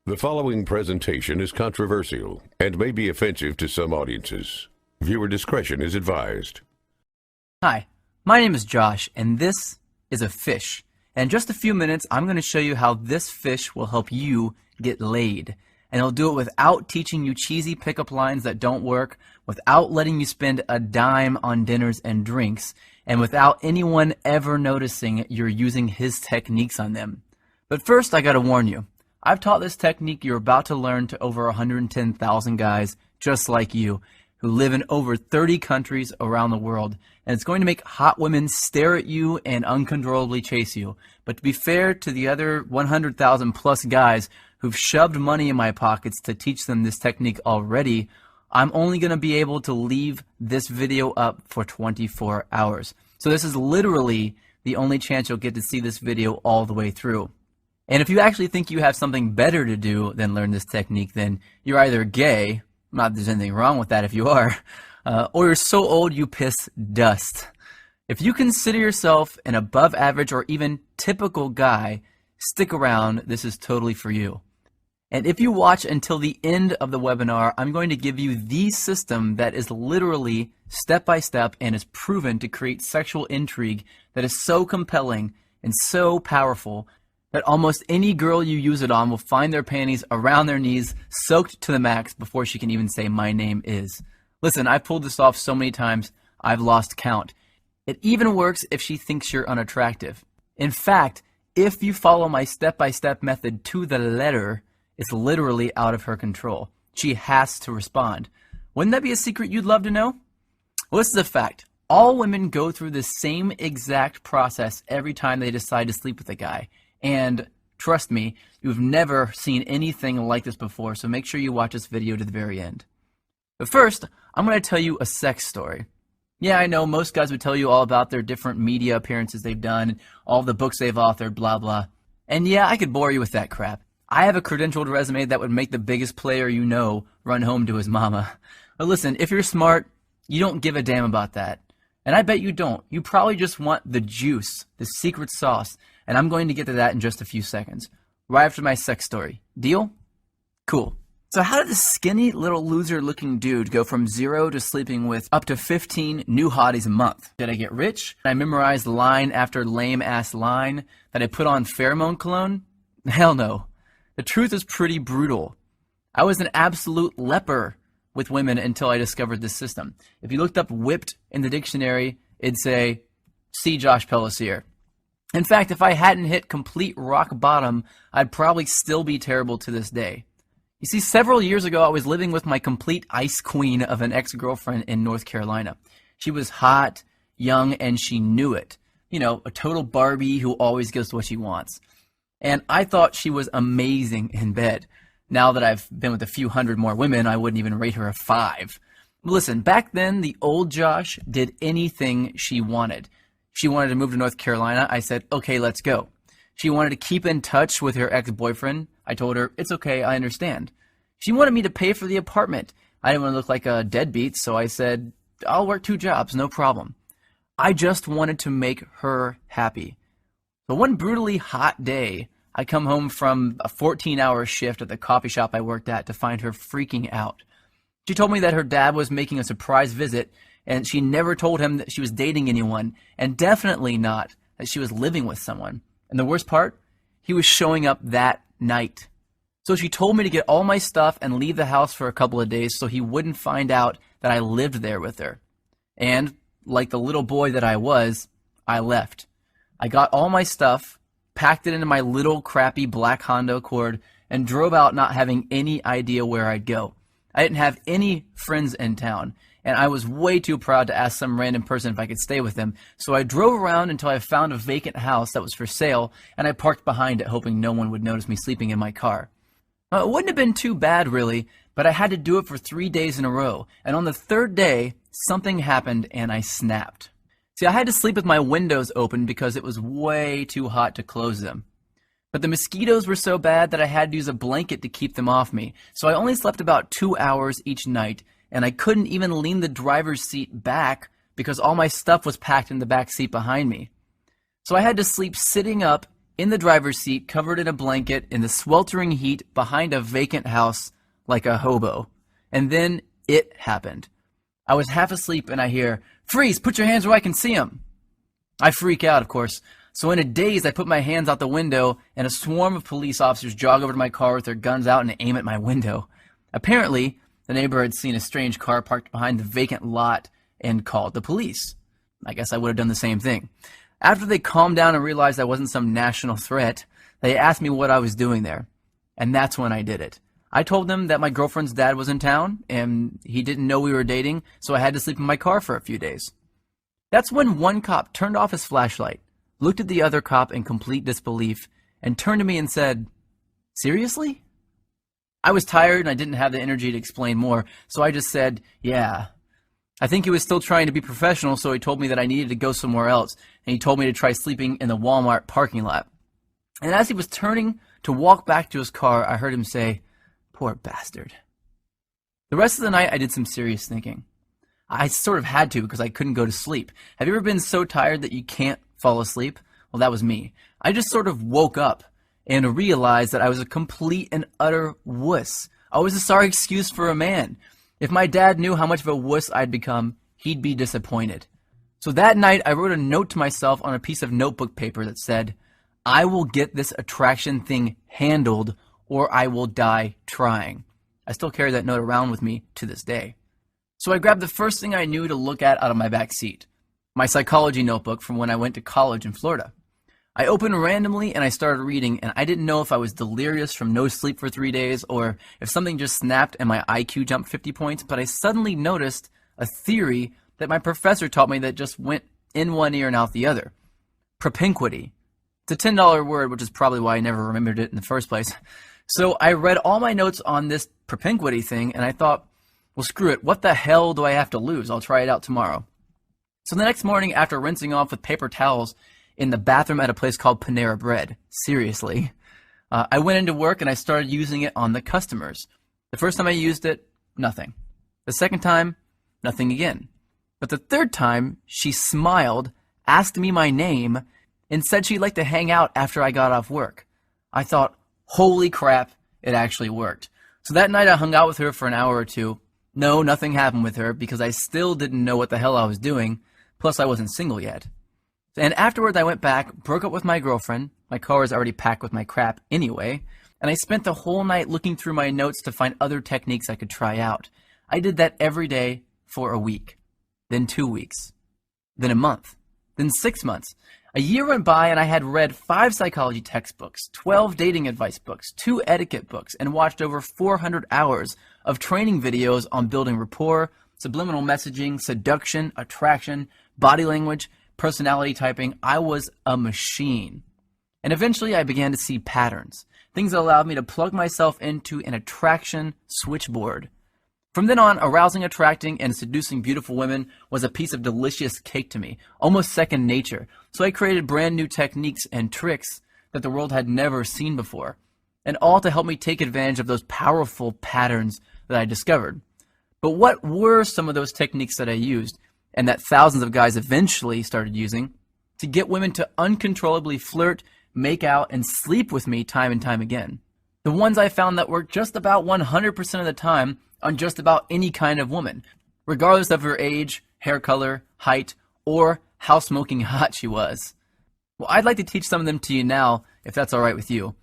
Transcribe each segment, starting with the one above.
The following presentation is controversial and may be offensive to some audiences. Viewer discretion is advised. Hi, my name is Josh, and this is a fish. And in just a few minutes, I'm going to show you how this fish will help you get laid. And it'll do it without teaching you cheesy pickup lines that don't work, without letting you spend a dime on dinners and drinks, and without anyone ever noticing you're using his techniques on them. But first, I gotta warn you. I've taught this technique you're about to learn to over 110,000 guys just like you who live in over 30 countries around the world, and it's going to make hot women stare at you and uncontrollably chase you. But to be fair to the other 100,000 plus guys who've shoved money in my pockets to teach them this technique already, I'm only going to be able to leave this video up for 24 hours. So this is literally the only chance you'll get to see this video all the way through. And if you actually think you have something better to do than learn this technique, then you're either gay, not that there's anything wrong with that if you are, or you're so old you piss dust. If you consider yourself an above average or even typical guy, stick around, this is totally for you. And if you watch until the end of the webinar, I'm going to give you the system that is literally step by step and is proven to create sexual intrigue that is so compelling and so powerful that almost any girl you use it on will find their panties around their knees, soaked to the max before she can even say, "My name is." Listen, I've pulled this off so many times, I've lost count. It even works if she thinks you're unattractive. In fact, if you follow my step-by-step method to the letter, it's literally out of her control. She has to respond. Wouldn't that be a secret you'd love to know? Well, this is a fact. All women go through the same exact process every time they decide to sleep with a guy. And trust me, you've never seen anything like this before, so make sure you watch this video to the very end. But first, I'm going to tell you a sex story. Yeah, I know most guys would tell you all about their different media appearances they've done, all the books they've authored, blah, blah. And yeah, I could bore you with that crap. I have a credentialed resume that would make the biggest player you know run home to his mama. But listen, if you're smart, you don't give a damn about that. And I bet you don't. You probably just want the juice, the secret sauce. And I'm going to get to that in just a few seconds, right after my sex story. Deal? Cool. So how did this skinny little loser looking dude go from 0 to sleeping with up to 15 new hotties a month? Did I get rich? Did I memorize line after lame ass line? Did I put on pheromone cologne? Hell no. The truth is pretty brutal. I was an absolute leper with women until I discovered this system. If you looked up whipped in the dictionary, it'd say, see Josh Pellissier. In fact, if I hadn't hit complete rock bottom, I'd probably still be terrible to this day. You see, several years ago, I was living with my complete ice queen of an ex-girlfriend in North Carolina. She was hot, young, and she knew it. You know, a total Barbie who always gets what she wants. And I thought she was amazing in bed. Now that I've been with a few hundred more women, I wouldn't even rate her a 5. Listen, back then, the old Josh did anything she wanted. She wanted to move to North Carolina. I said, okay, let's go. She wanted to keep in touch with her ex-boyfriend. I told her, it's okay, I understand. She wanted me to pay for the apartment. I didn't want to look like a deadbeat, so I said, I'll work 2 jobs, no problem. I just wanted to make her happy. But one brutally hot day, I come home from a 14-hour shift at the coffee shop I worked at to find her freaking out. She told me that her dad was making a surprise visit, and she never told him that she was dating anyone, and definitely not that she was living with someone. And the worst part, he was showing up that night. So she told me to get all my stuff and leave the house for a couple of days so he wouldn't find out that I lived there with her. And, like the little boy that I was, I left. I got all my stuff, packed it into my little crappy black Honda Accord, and drove out not having any idea where I'd go. I didn't have any friends in town, and I was way too proud to ask some random person if I could stay with them, so I drove around until I found a vacant house that was for sale, and I parked behind it hoping no one would notice me sleeping in my car. It wouldn't have been too bad, really, but I had to do it for 3 days in a row, and on the 3rd day, something happened and I snapped. See, I had to sleep with my windows open because it was way too hot to close them. But the mosquitoes were so bad that I had to use a blanket to keep them off me, so I only slept about 2 hours each night, and I couldn't even lean the driver's seat back because all my stuff was packed in the back seat behind me. So I had to sleep sitting up in the driver's seat, covered in a blanket, in the sweltering heat, behind a vacant house, like a hobo. And then it happened. I was half asleep and I hear, "Freeze, put your hands where I can see them." I freak out, of course. So in a daze, I put my hands out the window and a swarm of police officers jog over to my car with their guns out and aim at my window. Apparently, the neighbor had seen a strange car parked behind the vacant lot and called the police. I guess I would have done the same thing. After they calmed down and realized I wasn't some national threat, they asked me what I was doing there. And that's when I did it. I told them that my girlfriend's dad was in town and he didn't know we were dating, so I had to sleep in my car for a few days. That's when one cop turned off his flashlight, looked at the other cop in complete disbelief, and turned to me and said, "Seriously?" I was tired and I didn't have the energy to explain more, so I just said, "Yeah." I think he was still trying to be professional, so he told me that I needed to go somewhere else, and he told me to try sleeping in the Walmart parking lot. And as he was turning to walk back to his car, I heard him say, "Poor bastard." The rest of the night, I did some serious thinking. I sort of had to because I couldn't go to sleep. Have you ever been so tired that you can't fall asleep? Well, that was me. I just sort of woke up and realized that I was a complete and utter wuss. I was a sorry excuse for a man. If my dad knew how much of a wuss I'd become, he'd be disappointed. So that night, I wrote a note to myself on a piece of notebook paper that said, "I will get this attraction thing handled, or I will die trying." I still carry that note around with me to this day. So I grabbed the first thing I knew to look at out of my back seat, my psychology notebook from when I went to college in Florida. I opened randomly and I started reading, and I didn't know if I was delirious from no sleep for 3 days or if something just snapped and my IQ jumped 50 points, but I suddenly noticed a theory that my professor taught me that just went in one ear and out the other. Propinquity. It's a $10 word, which is probably why I never remembered it in the first place. So I read all my notes on this propinquity thing, and I thought, well, screw it. What the hell do I have to lose? I'll try it out tomorrow. So the next morning, after rinsing off with paper towels in the bathroom at a place called Panera Bread, seriously, I went into work and I started using it on the customers. The first time I used it, nothing. The second time, nothing again. But the third time, she smiled, asked me my name, and said she'd like to hang out after I got off work. I thought, holy crap, it actually worked. So that night I hung out with her for an hour or two. No, nothing happened with her because I still didn't know what the hell I was doing, plus I wasn't single yet. And afterwards I went back, broke up with my girlfriend. My car was already packed with my crap anyway, and I spent the whole night looking through my notes to find other techniques I could try out. I did that every day for a week, then 2 weeks, then a month, then 6 months. A year went by and I had read 5 psychology textbooks, 12 dating advice books, 2 etiquette books, and watched over 400 hours of training videos on building rapport, subliminal messaging, seduction, attraction, body language, personality typing. I was a machine. And eventually I began to see patterns, things that allowed me to plug myself into an attraction switchboard. From then on, arousing, attracting, and seducing beautiful women was a piece of delicious cake to me, almost second nature. So I created brand new techniques and tricks that the world had never seen before, and all to help me take advantage of those powerful patterns that I discovered. But what were some of those techniques that I used, and that thousands of guys eventually started using, to get women to uncontrollably flirt, make out, and sleep with me time and time again? The ones I found that worked just about 100% of the time on just about any kind of woman, regardless of her age, hair color, height, or how smoking hot she was. Well, I'd like to teach some of them to you now, if that's alright with you.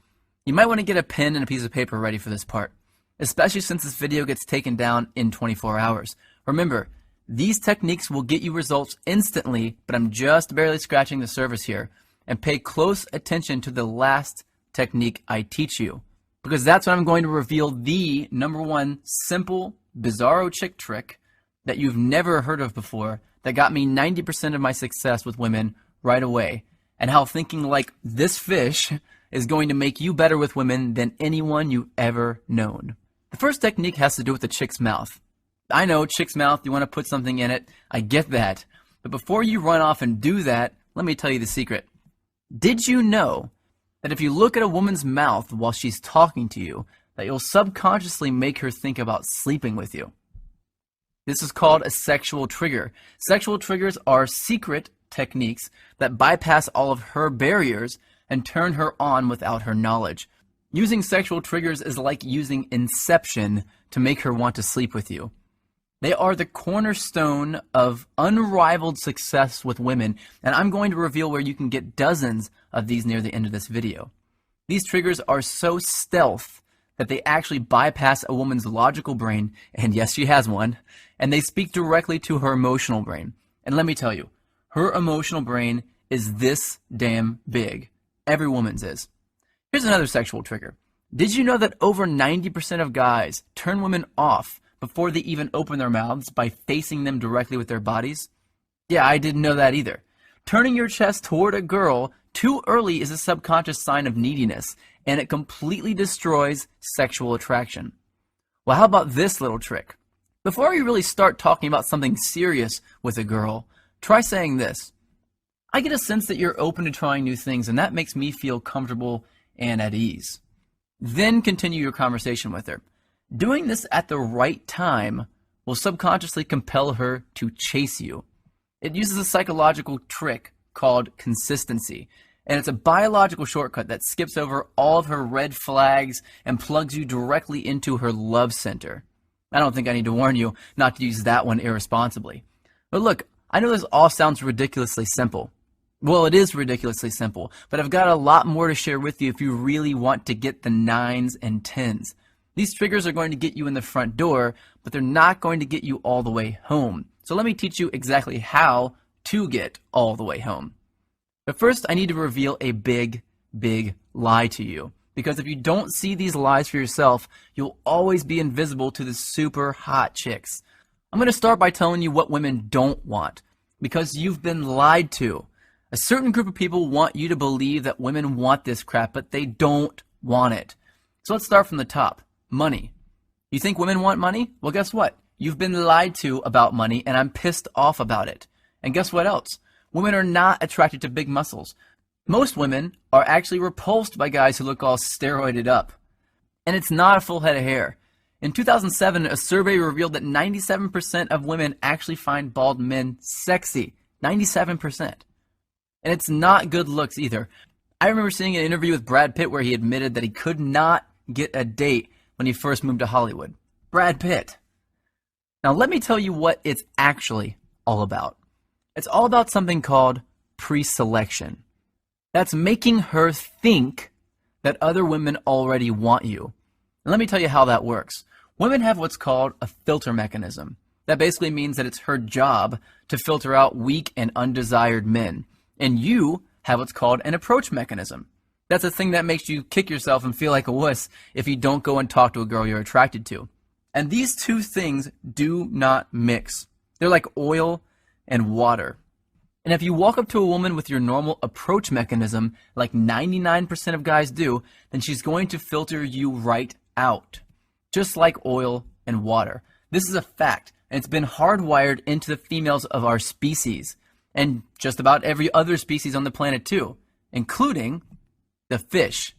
You might want to get a pen and a piece of paper ready for this part, especially since this video gets taken down in 24 hours. Remember, these techniques will get you results instantly, but I'm just barely scratching the surface here. And pay close attention to the last technique I teach you, because that's when I'm going to reveal the #1 simple, bizarro chick trick that you've never heard of before that got me 90% of my success with women right away, and how thinking like this fish is going to make you better with women than anyone you've ever known. The first technique has to do with the chick's mouth. I know, chick's mouth, you want to put something in it. I get that. But before you run off and do that, let me tell you the secret. Did you know that if you look at a woman's mouth while she's talking to you, that you'll subconsciously make her think about sleeping with you? This is called a sexual trigger. Sexual triggers are secret techniques that bypass all of her barriers and turn her on without her knowledge. Using sexual triggers is like using Inception to make her want to sleep with you. They are the cornerstone of unrivaled success with women, and I'm going to reveal where you can get dozens of these near the end of this video. These triggers are so stealth that they actually bypass a woman's logical brain, and yes, she has one, and they speak directly to her emotional brain. And let me tell you, her emotional brain is this damn big. Every woman's is. Here's another sexual trigger. Did you know that over 90% of guys turn women off before they even open their mouths by facing them directly with their bodies? Yeah, I didn't know that either. Turning your chest toward a girl too early is a subconscious sign of neediness, and it completely destroys sexual attraction. Well, how about this little trick? Before you really start talking about something serious with a girl, try saying this. I get a sense that you're open to trying new things, and that makes me feel comfortable and at ease. Then continue your conversation with her. Doing this at the right time will subconsciously compel her to chase you. It uses a psychological trick called consistency, and it's a biological shortcut that skips over all of her red flags and plugs you directly into her love center. I don't think I need to warn you not to use that one irresponsibly. But look, I know this all sounds ridiculously simple. Well, it is ridiculously simple, but I've got a lot more to share with you if you really want to get the 9s and 10s. These triggers are going to get you in the front door, but they're not going to get you all the way home. So let me teach you exactly how to get all the way home. But first, I need to reveal a big, big lie to you. Because if you don't see these lies for yourself, you'll always be invisible to the super hot chicks. I'm going to start by telling you what women don't want, because you've been lied to. A certain group of people want you to believe that women want this crap, but they don't want it. So let's start from the top. Money. You think women want money? Well, guess what? You've been lied to about money, and I'm pissed off about it. And guess what else? Women are not attracted to big muscles. Most women are actually repulsed by guys who look all steroided up. And it's not a full head of hair. In 2007, a survey revealed that 97% of women actually find bald men sexy. 97%. And it's not good looks either. I remember seeing an interview with Brad Pitt where he admitted that he could not get a date when he first moved to Hollywood. Brad Pitt. Now let me tell you what it's actually all about. It's all about something called pre-selection. That's making her think that other women already want you. And let me tell you how that works. Women have what's called a filter mechanism. That basically means that it's her job to filter out weak and undesired men. And you have what's called an approach mechanism. That's a thing that makes you kick yourself and feel like a wuss if you don't go and talk to a girl you're attracted to. And these two things do not mix. They're like oil and water. And if you walk up to a woman with your normal approach mechanism, like 99% of guys do, then she's going to filter you right out. Just like oil and water. This is a fact, and it's been hardwired into the females of our species, and just about every other species on the planet too, including the fish.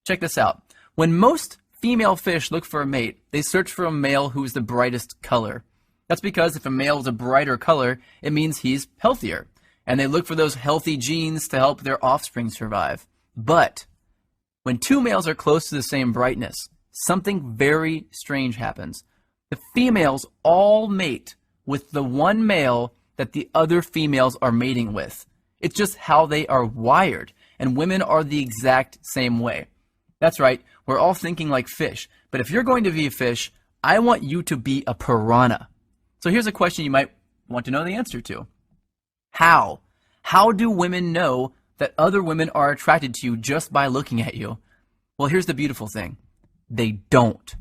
Check this out. When most female fish look for a mate, they search for a male who's the brightest color. That's because if a male is a brighter color, it means he's healthier. And they look for those healthy genes to help their offspring survive. But when two males are close to the same brightness, something very strange happens. The females all mate with the one male that the other females are mating with. It's just how they are wired. And women are the exact same way. That's right, we're all thinking like fish. But if you're going to be a fish, I want you to be a piranha. So here's a question you might want to know the answer to. How? How do women know that other women are attracted to you just by looking at you? Well, here's the beautiful thing. They don't.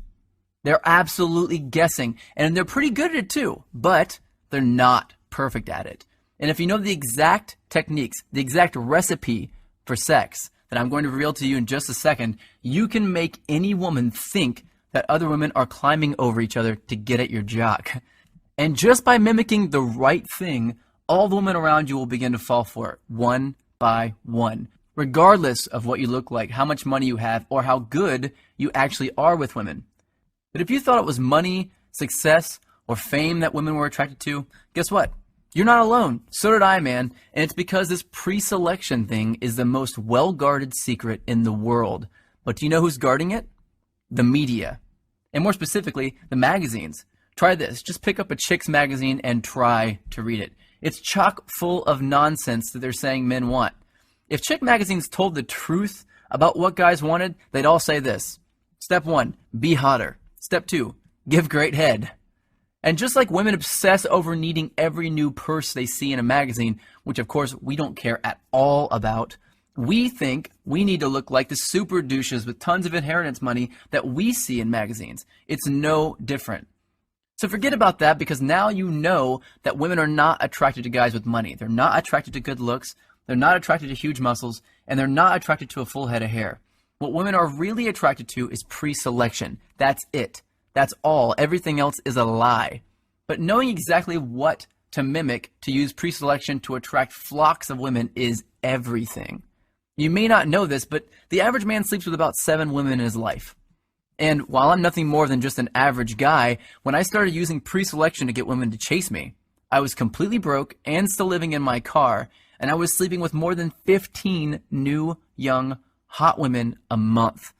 They're absolutely guessing, and they're pretty good at it too, but they're not perfect at it. And if you know the exact techniques, the exact recipe for sex that I'm going to reveal to you in just a second, you can make any woman think that other women are climbing over each other to get at your jock. And just by mimicking the right thing, all the women around you will begin to fall for it, one by one, regardless of what you look like, how much money you have, or how good you actually are with women. But if you thought it was money, success, or fame that women were attracted to, guess what? You're not alone. So did I, man. And it's because this pre-selection thing is the most well-guarded secret in the world. But do you know who's guarding it? The media. And more specifically, the magazines. Try this. Just pick up a chick's magazine and try to read it. It's chock full of nonsense that they're saying men want. If chick magazines told the truth about what guys wanted, they'd all say this. Step 1, be hotter. Step 2, give great head. And just like women obsess over needing every new purse they see in a magazine, which of course we don't care at all about, we think we need to look like the super douches with tons of inheritance money that we see in magazines. It's no different. So forget about that, because now you know that women are not attracted to guys with money. They're not attracted to good looks. They're not attracted to huge muscles. And they're not attracted to a full head of hair. What women are really attracted to is pre-selection. That's it. That's all. Everything else is a lie. But knowing exactly what to mimic to use pre-selection to attract flocks of women is everything. You may not know this, but the average man sleeps with about 7 women in his life. And while I'm nothing more than just an average guy, when I started using pre-selection to get women to chase me, I was completely broke and still living in my car, and I was sleeping with more than 15 new, young, hot women a month.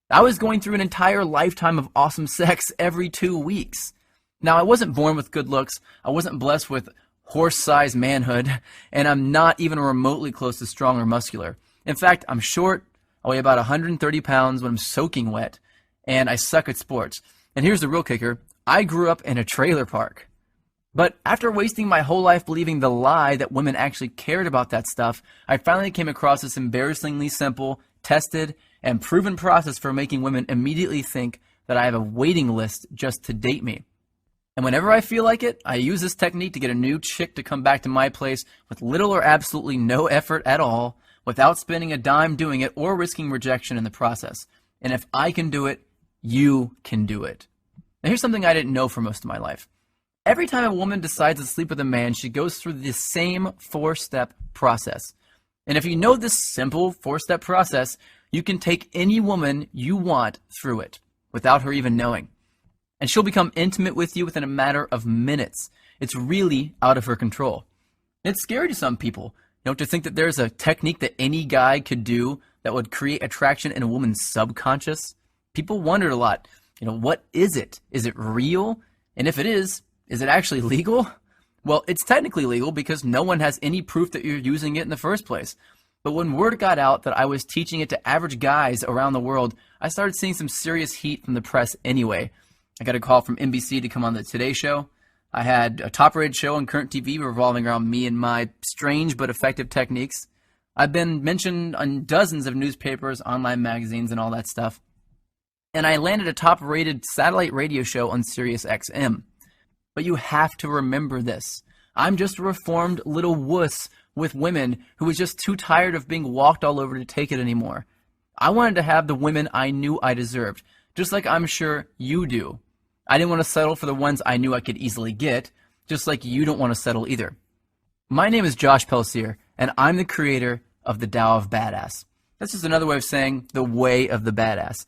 I was going through an entire lifetime of awesome sex every 2 weeks. Now, I wasn't born with good looks, I wasn't blessed with horse-sized manhood, and I'm not even remotely close to strong or muscular. In fact, I'm short, I weigh about 130 pounds when I'm soaking wet, and I suck at sports. And here's the real kicker, I grew up in a trailer park. But after wasting my whole life believing the lie that women actually cared about that stuff, I finally came across this embarrassingly simple, tested, and proven process for making women immediately think that I have a waiting list just to date me. And whenever I feel like it, I use this technique to get a new chick to come back to my place with little or absolutely no effort at all, without spending a dime doing it or risking rejection in the process. And if I can do it, you can do it. Now here's something I didn't know for most of my life. Every time a woman decides to sleep with a man, she goes through the same 4-step process. And if you know this simple 4-step process, you can take any woman you want through it without her even knowing. And she'll become intimate with you within a matter of minutes. It's really out of her control. It's scary to some people, to think that there's a technique that any guy could do that would create attraction in a woman's subconscious. People wondered a lot, what is it? Is it real? And if it is it actually legal? Well, it's technically legal because no one has any proof that you're using it in the first place. But when word got out that I was teaching it to average guys around the world, I started seeing some serious heat from the press anyway. I got a call from NBC to come on the Today Show. I had a top-rated show on current TV revolving around me and my strange but effective techniques. I've been mentioned on dozens of newspapers, online magazines, and all that stuff. And I landed a top-rated satellite radio show on Sirius XM. But you have to remember this. I'm just a reformed little wuss with women who was just too tired of being walked all over to take it anymore. I wanted to have the women I knew I deserved, just like I'm sure you do. I didn't want to settle for the ones I knew I could easily get, just like you don't want to settle either. My name is Josh Pelsier, and I'm the creator of the Tao of Badass. That's just another way of saying the way of the badass.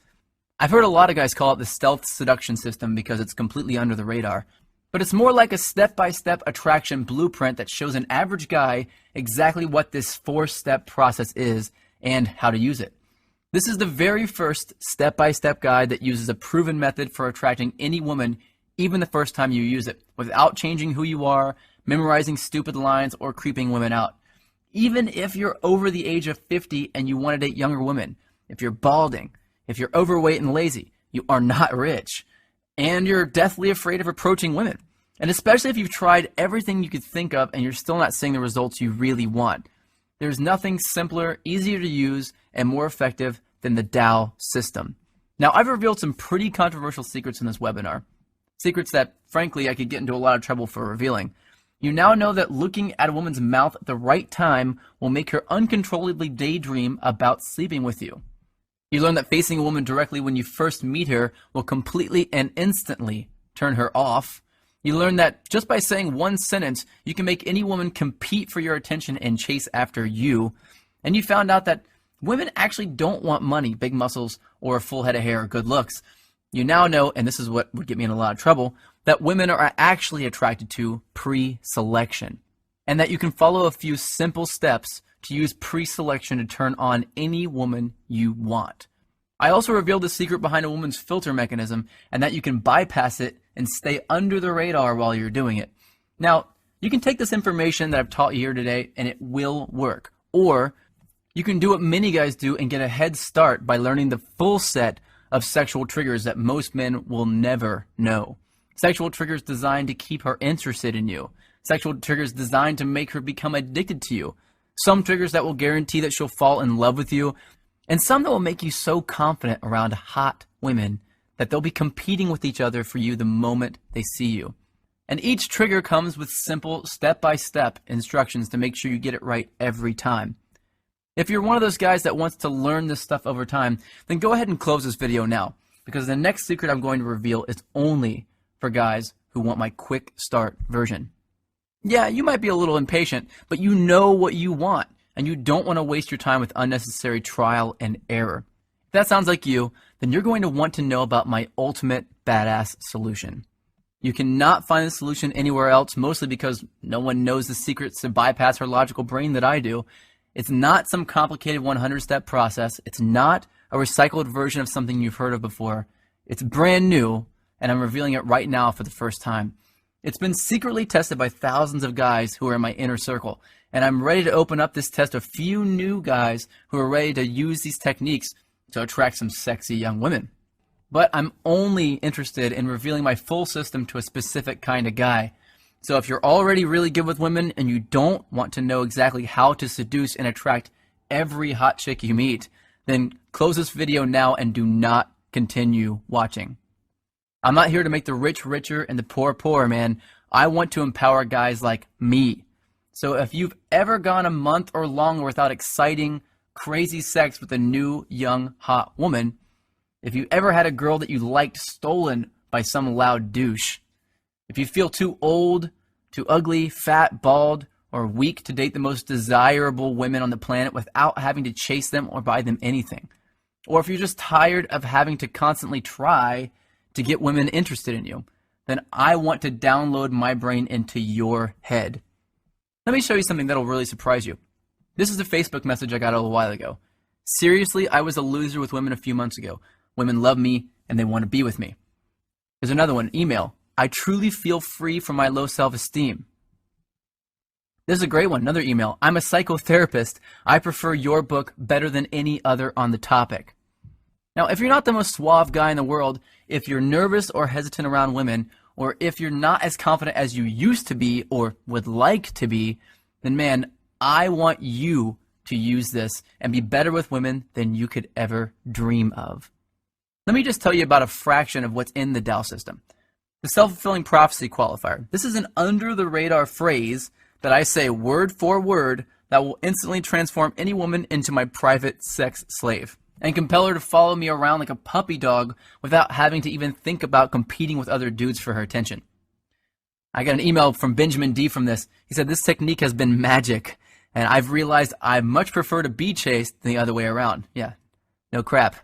I've heard a lot of guys call it the stealth seduction system because it's completely under the radar. But it's more like a step-by-step attraction blueprint that shows an average guy exactly what this 4-step process is and how to use it. This is the very first step-by-step guide that uses a proven method for attracting any woman, even the first time you use it, without changing who you are, memorizing stupid lines, or creeping women out. Even if you're over the age of 50 and you want to date younger women, if you're balding, if you're overweight and lazy, you are not rich, and you're deathly afraid of approaching women. And especially if you've tried everything you could think of and you're still not seeing the results you really want. There's nothing simpler, easier to use, and more effective than the Tao system. Now, I've revealed some pretty controversial secrets in this webinar. Secrets that, frankly, I could get into a lot of trouble for revealing. You now know that looking at a woman's mouth at the right time will make her uncontrollably daydream about sleeping with you. You learn that facing a woman directly when you first meet her will completely and instantly turn her off. You learn that just by saying one sentence, you can make any woman compete for your attention and chase after you. And you found out that women actually don't want money, big muscles, or a full head of hair or good looks. You now know, and this is what would get me in a lot of trouble, that women are actually attracted to pre-selection. and that you can follow a few simple steps to use pre-selection to turn on any woman you want. I also revealed the secret behind a woman's filter mechanism and that you can bypass it and stay under the radar while you're doing it. Now, you can take this information that I've taught you here today and it will work. Or you can do what many guys do and get a head start by learning the full set of sexual triggers that most men will never know. Sexual triggers designed to keep her interested in you. Sexual triggers designed to make her become addicted to you. Some triggers that will guarantee that she'll fall in love with you. And some that will make you so confident around hot women that they'll be competing with each other for you the moment they see you. And each trigger comes with simple step-by-step instructions to make sure you get it right every time. If you're one of those guys that wants to learn this stuff over time, then go ahead and close this video now, because the next secret I'm going to reveal is only for guys who want my quick start version. Yeah, you might be a little impatient, but you know what you want, and you don't want to waste your time with unnecessary trial and error. If that sounds like you, then you're going to want to know about my ultimate badass solution. You cannot find the solution anywhere else, mostly because no one knows the secrets to bypass her logical brain that I do. It's not some complicated 100-step process. It's not a recycled version of something you've heard of before. It's brand new, and I'm revealing it right now for the first time. It's been secretly tested by thousands of guys who are in my inner circle, and I'm ready to open up this test to a few new guys who are ready to use these techniques to attract some sexy young women. But I'm only interested in revealing my full system to a specific kind of guy. So if you're already really good with women and you don't want to know exactly how to seduce and attract every hot chick you meet, then close this video now and do not continue watching. I'm not here to make the rich richer and the poor poorer, man. I want to empower guys like me. So if you've ever gone a month or longer without exciting, crazy sex with a new, young, hot woman, if you ever had a girl that you liked stolen by some loud douche, if you feel too old, too ugly, fat, bald, or weak to date the most desirable women on the planet without having to chase them or buy them anything, or if you're just tired of having to constantly try to get women interested in you, then I want to download my brain into your head. Let me show you something that'll really surprise you. This is a Facebook message I got a little while ago. Seriously, I was a loser with women a few months ago. Women love me and they want to be with me. There's another one, email. I truly feel free from my low self-esteem. This is a great one, another email. I'm a psychotherapist. I prefer your book better than any other on the topic. Now, if you're not the most suave guy in the world, if you're nervous or hesitant around women, or if you're not as confident as you used to be or would like to be, then man, I want you to use this and be better with women than you could ever dream of. Let me just tell you about a fraction of what's in the Dow system. The self-fulfilling prophecy qualifier. This is an under-the-radar phrase that I say word for word that will instantly transform any woman into my private sex slave and compel her to follow me around like a puppy dog without having to even think about competing with other dudes for her attention. I got an email from Benjamin D from this. He said, this technique has been magic, and I've realized I much prefer to be chased than the other way around. Yeah, no crap.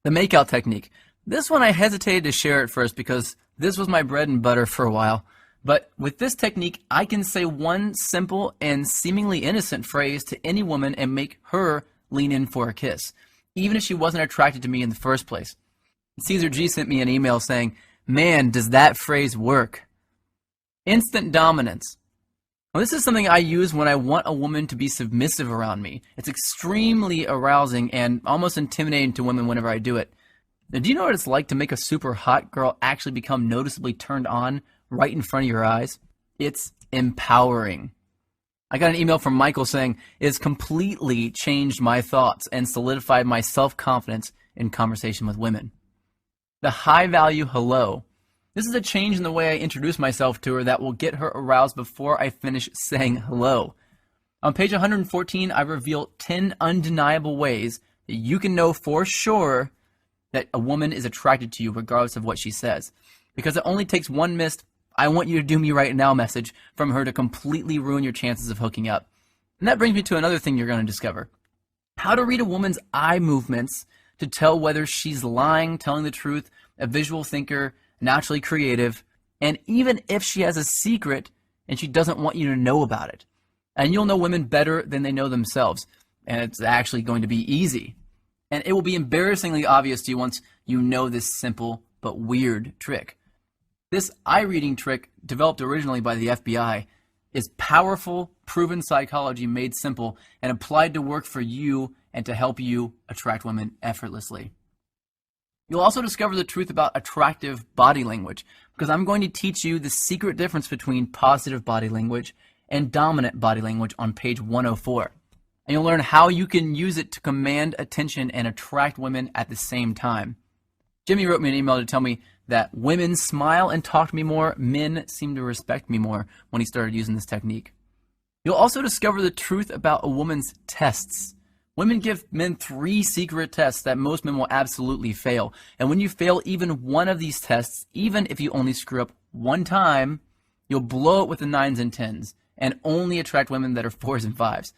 The makeout technique. This one I hesitated to share at first because this was my bread and butter for a while. But with this technique, I can say one simple and seemingly innocent phrase to any woman and make her lean in for a kiss, even if she wasn't attracted to me in the first place. Caesar G sent me an email saying, man, does that phrase work? Instant dominance. Well, this is something I use when I want a woman to be submissive around me. It's extremely arousing and almost intimidating to women whenever I do it. Now, do you know what it's like to make a super hot girl actually become noticeably turned on right in front of your eyes? It's empowering. I got an email from Michael saying, it has completely changed my thoughts and solidified my self-confidence in conversation with women. The high-value hello. This is a change in the way I introduce myself to her that will get her aroused before I finish saying hello. On page 114, I reveal 10 undeniable ways that you can know for sure that a woman is attracted to you regardless of what she says. Because it only takes one missed, I want you to do me right now message from her to completely ruin your chances of hooking up. And that brings me to another thing you're going to discover. How to read a woman's eye movements to tell whether she's lying, telling the truth, a visual thinker, naturally creative, and even if she has a secret, and she doesn't want you to know about it. And you'll know women better than they know themselves, and it's actually going to be easy. And it will be embarrassingly obvious to you once you know this simple but weird trick. This eye reading trick, developed originally by the FBI, is powerful, proven psychology made simple and applied to work for you and to help you attract women effortlessly. You'll also discover the truth about attractive body language, because I'm going to teach you the secret difference between positive body language and dominant body language on page 104. And you'll learn how you can use it to command attention and attract women at the same time. Jimmy wrote me an email to tell me that women smile and talk to me more, men seem to respect me more when he started using this technique. You'll also discover the truth about a woman's tests. Women give men 3 secret tests that most men will absolutely fail. And when you fail even one of these tests, even if you only screw up one time, you'll blow it with the 9s and 10s and only attract women that are 4s and 5s.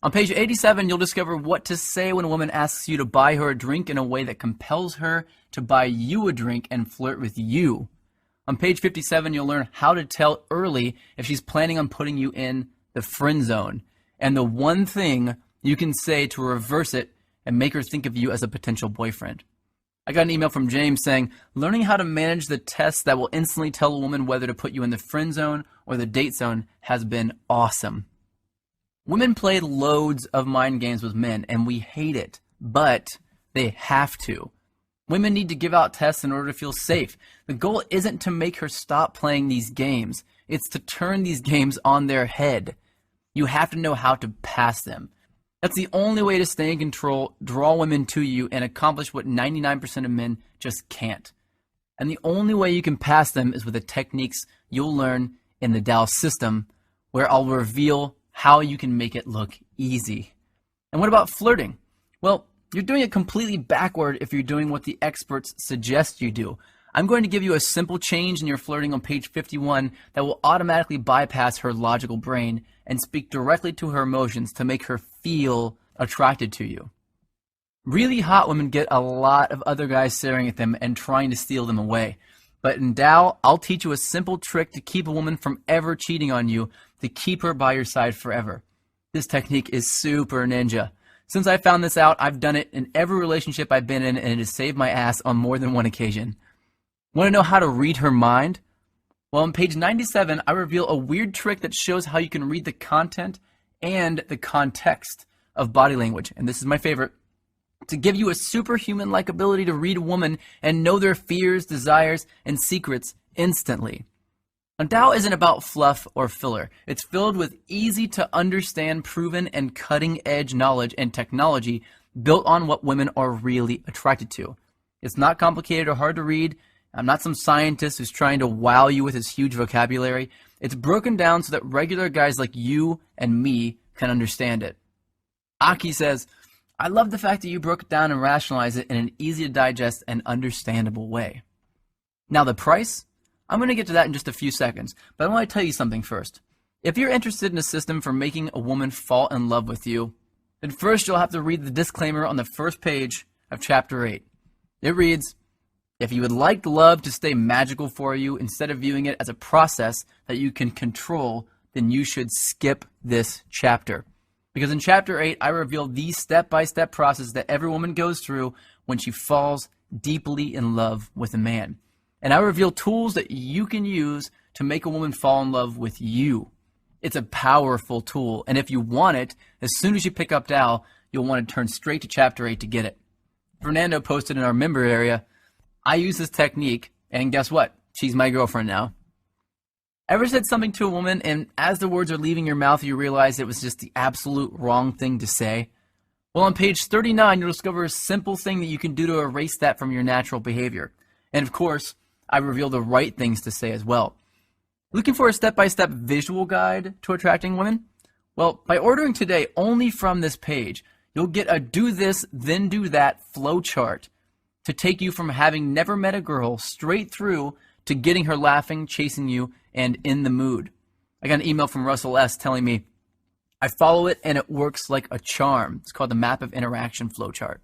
On page 87, you'll discover what to say when a woman asks you to buy her a drink in a way that compels her to buy you a drink and flirt with you. On page 57, you'll learn how to tell early if she's planning on putting you in the friend zone, and the one thing you can say to reverse it and make her think of you as a potential boyfriend. I got an email from James saying, learning how to manage the tests that will instantly tell a woman whether to put you in the friend zone or the date zone has been awesome. Women play loads of mind games with men, and we hate it, but they have to. Women need to give out tests in order to feel safe. The goal isn't to make her stop playing these games. It's to turn these games on their head. You have to know how to pass them. That's the only way to stay in control, draw women to you, and accomplish what 99% of men just can't. And the only way you can pass them is with the techniques you'll learn in the Tao system, where I'll reveal how you can make it look easy. And what about flirting? Well, you're doing it completely backward if you're doing what the experts suggest you do. I'm going to give you a simple change in your flirting on page 51 that will automatically bypass her logical brain and speak directly to her emotions to make her feel attracted to you. Really hot women get a lot of other guys staring at them and trying to steal them away. But in Tao, I'll teach you a simple trick to keep a woman from ever cheating on you, to keep her by your side forever. This technique is super ninja. Since I found this out, I've done it in every relationship I've been in, and it has saved my ass on more than one occasion. Want to know how to read her mind? Well, on page 97, I reveal a weird trick that shows how you can read the content and the context of body language. And this is my favorite. To give you a superhuman-like ability to read a woman and know their fears, desires, and secrets instantly. And Tao isn't about fluff or filler. It's filled with easy-to-understand, proven, and cutting-edge knowledge and technology built on what women are really attracted to. It's not complicated or hard to read. I'm not some scientist who's trying to wow you with his huge vocabulary. It's broken down so that regular guys like you and me can understand it. Aki says, I love the fact that you broke it down and rationalized it in an easy to digest and understandable way. Now the price? I'm going to get to that in just a few seconds, but I want to tell you something first. If you're interested in a system for making a woman fall in love with you, then first you'll have to read the disclaimer on the first page of chapter 8. It reads, if you would like love to stay magical for you instead of viewing it as a process that you can control, then you should skip this chapter. Because in chapter 8, I reveal the step-by-step process that every woman goes through when she falls deeply in love with a man. And I reveal tools that you can use to make a woman fall in love with you. It's a powerful tool, and if you want it, as soon as you pick up Tao, you'll want to turn straight to chapter 8 to get it. Fernando posted in our member area, I use this technique, and guess what? She's my girlfriend now. Ever said something to a woman, and as the words are leaving your mouth, you realize it was just the absolute wrong thing to say? Well, on page 39, you'll discover a simple thing that you can do to erase that from your natural behavior. And of course, I reveal the right things to say as well. Looking for a step-by-step visual guide to attracting women? Well, by ordering today only from this page, you'll get a do this, then do that flow chart to take you from having never met a girl straight through to getting her laughing, chasing you, and in the mood. I got an email from Russell S. telling me, I follow it and it works like a charm. It's called the Map of Interaction Flowchart.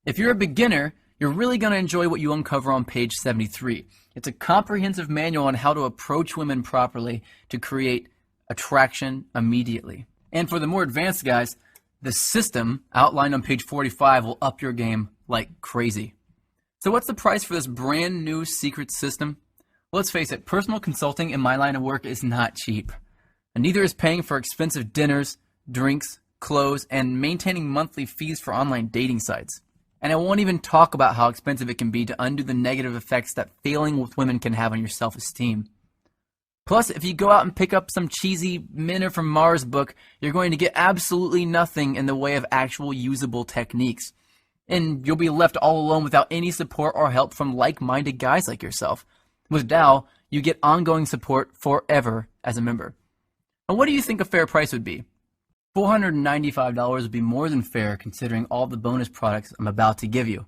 If you're a beginner, you're really going to enjoy what you uncover on page 73. It's a comprehensive manual on how to approach women properly to create attraction immediately. And for the more advanced guys, the system outlined on page 45 will up your game like crazy. So what's the price for this brand new secret system? Well, let's face it, personal consulting in my line of work is not cheap. And neither is paying for expensive dinners, drinks, clothes, and maintaining monthly fees for online dating sites. And I won't even talk about how expensive it can be to undo the negative effects that failing with women can have on your self-esteem. Plus, if you go out and pick up some cheesy Men Are From Mars book, you're going to get absolutely nothing in the way of actual usable techniques. And you'll be left all alone without any support or help from like-minded guys like yourself. With Dow, you get ongoing support forever as a member. And what do you think a fair price would be? $495 would be more than fair considering all the bonus products I'm about to give you.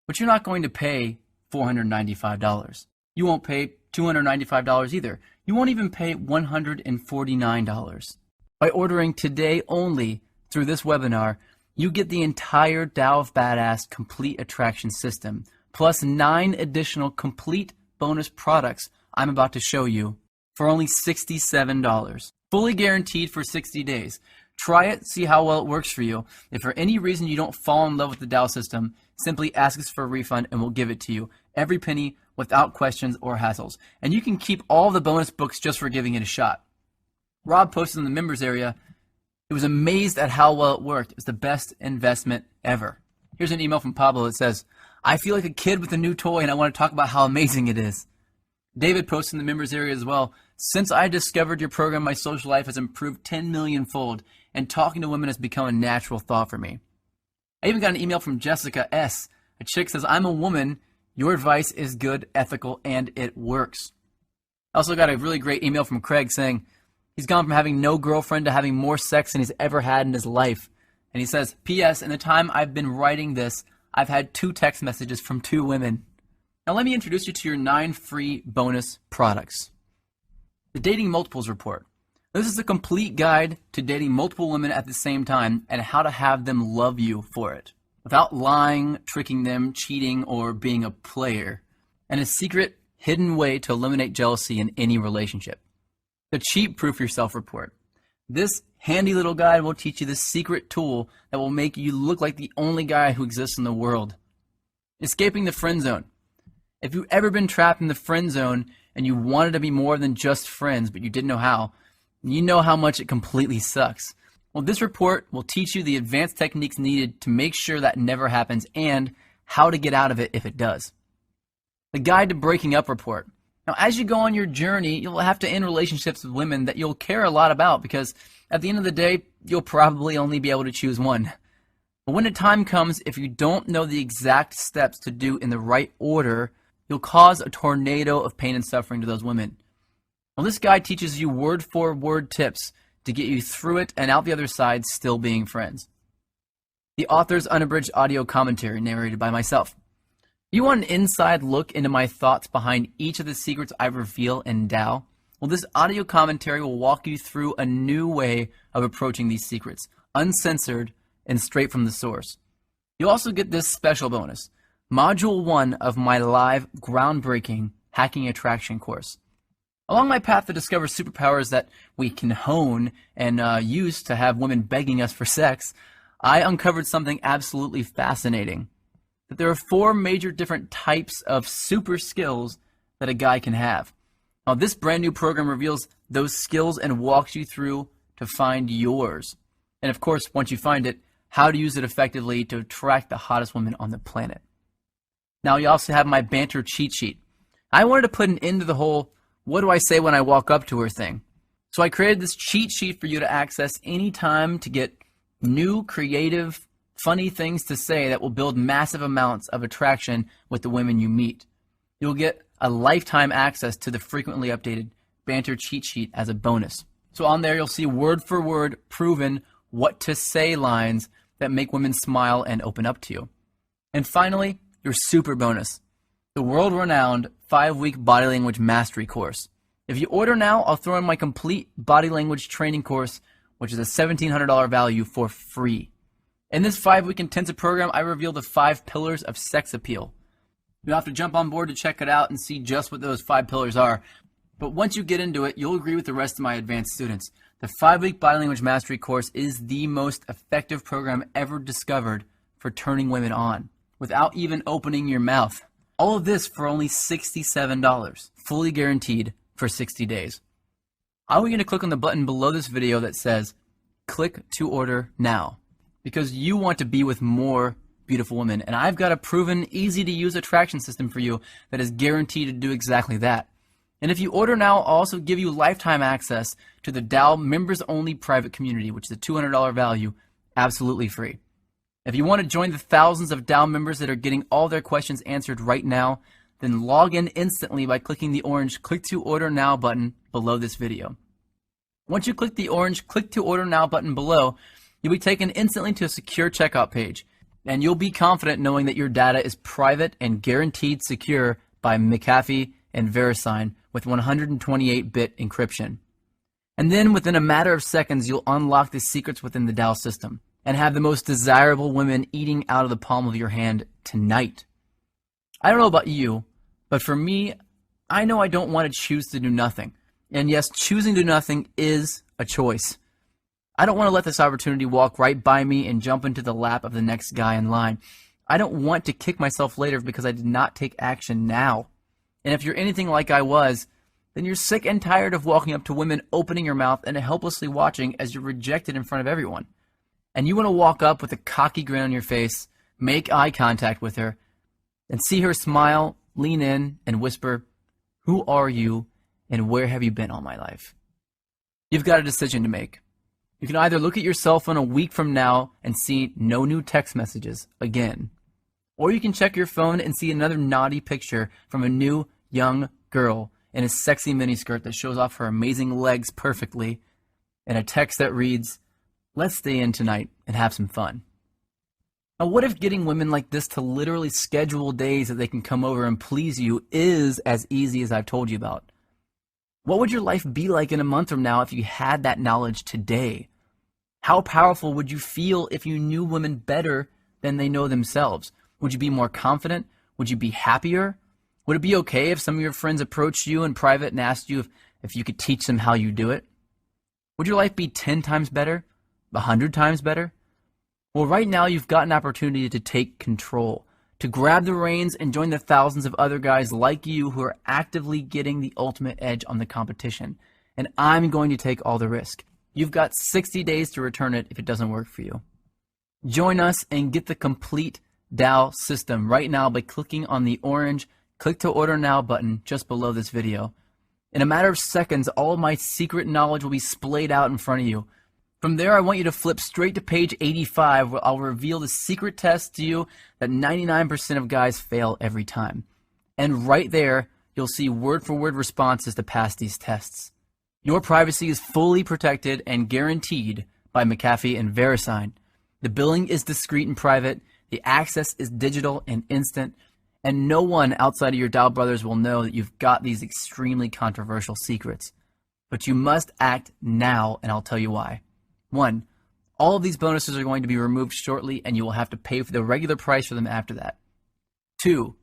But you're not going to pay $495. You won't pay $295 either. You won't even pay $149. By ordering today only through this webinar, you get the entire Tao of Badass Complete Attraction System, plus 9 additional complete bonus products I'm about to show you for only $67. Fully guaranteed for 60 days. Try it, see how well it works for you. If for any reason you don't fall in love with the Tao system, simply ask us for a refund and we'll give it to you. Every penny, without questions or hassles. And you can keep all the bonus books just for giving it a shot. Rob posted in the members area, he was amazed at how well it worked. It was the best investment ever. Here's an email from Pablo that says, I feel like a kid with a new toy and I want to talk about how amazing it is. David posted in the members area as well, since I discovered your program, my social life has improved 10 million fold and talking to women has become a natural thought for me. I even got an email from Jessica S. A chick says, I'm a woman. Your advice is good, ethical, and it works. I also got a really great email from Craig saying he's gone from having no girlfriend to having more sex than he's ever had in his life. And he says, P.S. In the time I've been writing this, I've had 2 text messages from 2 women. Now let me introduce you to your 9 free bonus products. The Dating Multiples Report. This is a complete guide to dating multiple women at the same time and how to have them love you for it, without lying, tricking them, cheating, or being a player, and a secret, hidden way to eliminate jealousy in any relationship. The Cheat Proof Yourself Report. This handy little guide will teach you the secret tool that will make you look like the only guy who exists in the world. Escaping the Friend Zone. If you've ever been trapped in the friend zone and you wanted to be more than just friends, but you didn't know how, you know how much it completely sucks. Well, this report will teach you the advanced techniques needed to make sure that never happens and how to get out of it if it does. The Guide to Breaking Up Report. Now, as you go on your journey, you'll have to end relationships with women that you'll care a lot about because at the end of the day, you'll probably only be able to choose one. But when the time comes, if you don't know the exact steps to do in the right order, you'll cause a tornado of pain and suffering to those women. Well, this guide teaches you word-for-word tips to get you through it and out the other side still being friends. The author's unabridged audio commentary narrated by myself. You want an inside look into my thoughts behind each of the secrets I reveal in Tao? Well, this audio commentary will walk you through a new way of approaching these secrets, uncensored and straight from the source. You'll also get this special bonus, Module 1 of my live, groundbreaking Hacking Attraction course. Along my path to discover superpowers that we can hone and use to have women begging us for sex, I uncovered something absolutely fascinating. That there are 4 major different types of super skills that a guy can have. Now, this brand new program reveals those skills and walks you through to find yours. And of course, once you find it, how to use it effectively to attract the hottest women on the planet. Now, you also have my banter cheat sheet. I wanted to put an end to the whole what do I say when I walk up to her thing. So I created this cheat sheet for you to access anytime to get new, creative, funny things to say that will build massive amounts of attraction with the women you meet. You'll get a lifetime access to the frequently updated banter cheat sheet as a bonus. So on there you'll see word for word proven what to say lines that make women smile and open up to you. And finally, your super bonus, the world-renowned 5-week body language mastery course. If you order now, I'll throw in my complete body language training course, which is a $1,700 value for free. In this 5-week intensive program, I reveal the 5 pillars of sex appeal. You'll have to jump on board to check it out and see just what those 5 pillars are. But once you get into it, you'll agree with the rest of my advanced students. The 5-week Bilanguage Mastery course is the most effective program ever discovered for turning women on, without even opening your mouth. All of this for only $67, fully guaranteed for 60 days. I want you to click on the button below this video that says, click to order now, because you want to be with more beautiful women. And I've got a proven, easy to use attraction system for you that is guaranteed to do exactly that. And if you order now, I'll also give you lifetime access to the Dow members only private community, which is a $200 value, absolutely free. If you want to join the thousands of Dow members that are getting all their questions answered right now, then log in instantly by clicking the orange Click to Order Now button below this video. Once you click the orange Click to Order Now button below, you'll be taken instantly to a secure checkout page, and you'll be confident knowing that your data is private and guaranteed secure by McAfee and VeriSign with 128-bit encryption. And then within a matter of seconds, you'll unlock the secrets within the Dow system and have the most desirable women eating out of the palm of your hand tonight. I don't know about you, but for me, I know I don't want to choose to do nothing. And yes, choosing to do nothing is a choice. I don't want to let this opportunity walk right by me and jump into the lap of the next guy in line. I don't want to kick myself later because I did not take action now. And if you're anything like I was, then you're sick and tired of walking up to women, opening your mouth, and helplessly watching as you're rejected in front of everyone. And you want to walk up with a cocky grin on your face, make eye contact with her, and see her smile, lean in, and whisper, "Who are you, and where have you been all my life?" You've got a decision to make. You can either look at your cell phone a week from now and see no new text messages again, or you can check your phone and see another naughty picture from a new, young girl in a sexy miniskirt that shows off her amazing legs perfectly, and a text that reads, "Let's stay in tonight and have some fun." Now, what if getting women like this to literally schedule days that they can come over and please you is as easy as I've told you about? What would your life be like in a month from now if you had that knowledge today? How powerful would you feel if you knew women better than they know themselves? Would you be more confident? Would you be happier? Would it be okay if some of your friends approached you in private and asked you if you could teach them how you do it? Would your life be 10 times better? 100 times better? Well, right now you've got an opportunity to take control, to grab the reins and join the thousands of other guys like you who are actively getting the ultimate edge on the competition. And I'm going to take all the risk. You've got 60 days to return it if it doesn't work for you. Join us and get the complete Dow system right now by clicking on the orange Click to Order Now button just below this video. In a matter of seconds, all of my secret knowledge will be splayed out in front of you. From there, I want you to flip straight to page 85, where I'll reveal the secret test to you that 99% of guys fail every time. And right there, you'll see word-for-word responses to pass these tests. Your privacy is fully protected and guaranteed by McAfee and VeriSign. The billing is discreet and private, the access is digital and instant, and no one outside of your Dow brothers will know that you've got these extremely controversial secrets. But you must act now, and I'll tell you why. 1, all of these bonuses are going to be removed shortly, and you will have to pay for the regular price for them after that. 2,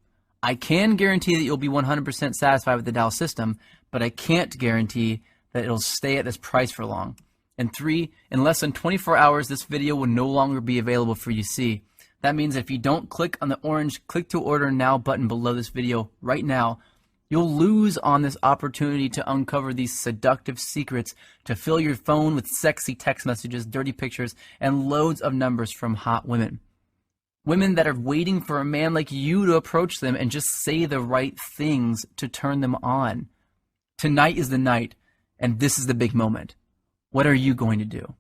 I can guarantee that you'll be 100% satisfied with the Dow system, but I can't guarantee that it'll stay at this price for long. And 3, in less than 24 hours, this video will no longer be available for you to see. That means if you don't click on the orange Click to Order Now button below this video right now, you'll lose on this opportunity to uncover these seductive secrets to fill your phone with sexy text messages, dirty pictures, and loads of numbers from hot women. Women that are waiting for a man like you to approach them and just say the right things to turn them on. Tonight is the night, and this is the big moment. What are you going to do?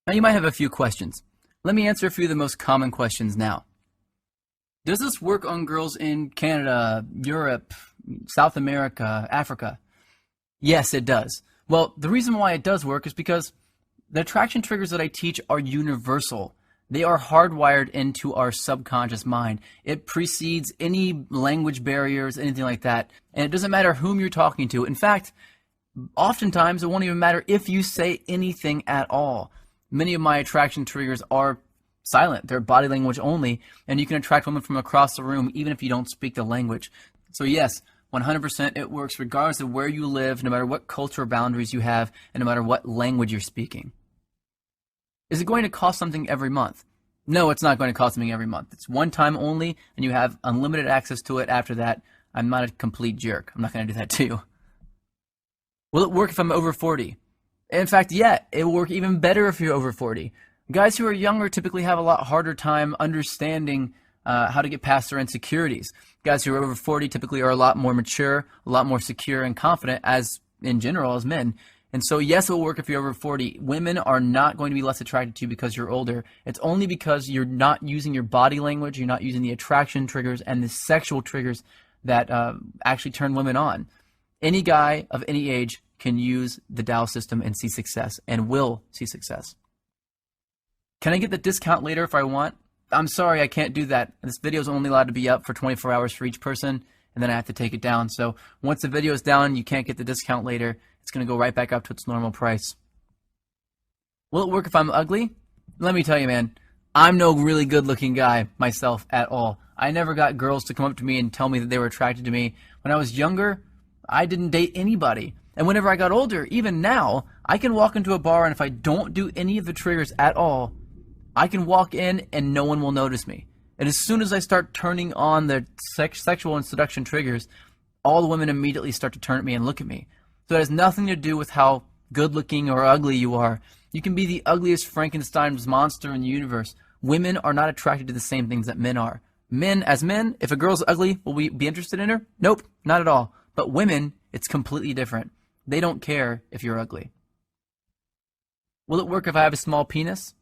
Now you might have a few questions. Let me answer a few of the most common questions now. Does this work on girls in Canada, Europe, South America, Africa? Yes, it does. Well, the reason why it does work is because the attraction triggers that I teach are universal. They are hardwired into our subconscious mind. It precedes any language barriers, anything like that. And it doesn't matter whom you're talking to. In fact, oftentimes it won't even matter if you say anything at all. Many of my attraction triggers are silent. They're body language only, and you can attract women from across the room even if you don't speak the language. So yes, 100% it works regardless of where you live, no matter what cultural boundaries you have, and no matter what language you're speaking. Is it going to cost something every month? No, it's not going to cost something every month. It's one time only, and you have unlimited access to it after that. I'm not a complete jerk. I'm not going to do that to you. Will it work if I'm over 40? In fact, yeah, it will work even better if you're over 40. Guys who are younger typically have a lot harder time understanding how to get past their insecurities. Guys who are over 40 typically are a lot more mature, a lot more secure and confident, as in general as men. And so yes, it will work if you're over 40. Women are not going to be less attracted to you because you're older. It's only because you're not using your body language, you're not using the attraction triggers and the sexual triggers that actually turn women on. Any guy of any age can use the Tao system and see success, and will see success. Can I get the discount later if I want? I'm sorry, I can't do that. This video is only allowed to be up for 24 hours for each person, and then I have to take it down. So once the video is down, you can't get the discount later. It's going to go right back up to its normal price. Will it work if I'm ugly? Let me tell you, man, I'm no really good-looking guy myself at all. I never got girls to come up to me and tell me that they were attracted to me. When I was younger, I didn't date anybody. And whenever I got older, even now, I can walk into a bar, and if I don't do any of the triggers at all, I can walk in and no one will notice me. And as soon as I start turning on the sexual and seduction triggers, all the women immediately start to turn at me and look at me. So it has nothing to do with how good looking or ugly you are. You can be the ugliest Frankenstein's monster in the universe. Women are not attracted to the same things that men are. Men, as men, if a girl's ugly, will we be interested in her? Nope, not at all. But women, it's completely different. They don't care if you're ugly. Will it work if I have a small penis?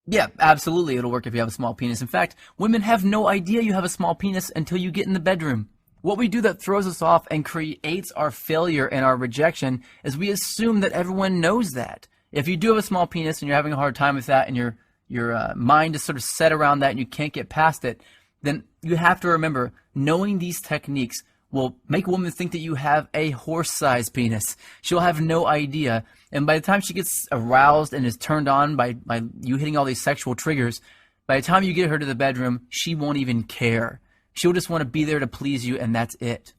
Yeah, absolutely it'll work if you have a small penis. In fact, women have no idea you have a small penis until you get in the bedroom. What we do that throws us off and creates our failure and our rejection is we assume that everyone knows that. If you do have a small penis and you're having a hard time with that, and your mind is sort of set around that and you can't get past it, then you have to remember, knowing these techniques will make a woman think that you have a horse-sized penis. She'll have no idea. And by the time she gets aroused and is turned on by you hitting all these sexual triggers, by the time you get her to the bedroom, she won't even care. She'll just want to be there to please you, and that's it.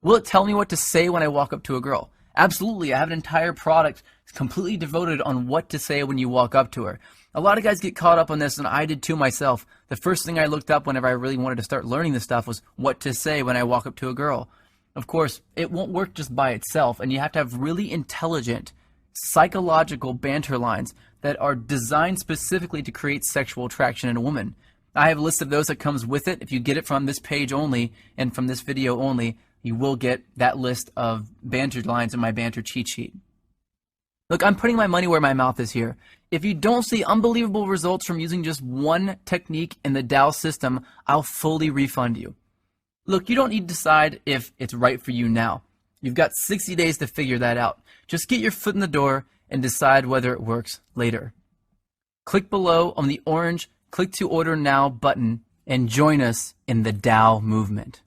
Will it tell me what to say when I walk up to a girl? Absolutely. I have an entire product completely devoted on what to say when you walk up to her. A lot of guys get caught up on this, and I did too myself. The first thing I looked up whenever I really wanted to start learning this stuff was what to say when I walk up to a girl. Of course, it won't work just by itself, and you have to have really intelligent, psychological banter lines that are designed specifically to create sexual attraction in a woman. I have a list of those that comes with it. If you get it from this page only and from this video only, you will get that list of banter lines in my banter cheat sheet. Look, I'm putting my money where my mouth is here. If you don't see unbelievable results from using just one technique in the Tao system, I'll fully refund you. Look, you don't need to decide if it's right for you now. You've got 60 days to figure that out. Just get your foot in the door and decide whether it works later. Click below on the orange Click to Order Now button and join us in the Tao movement.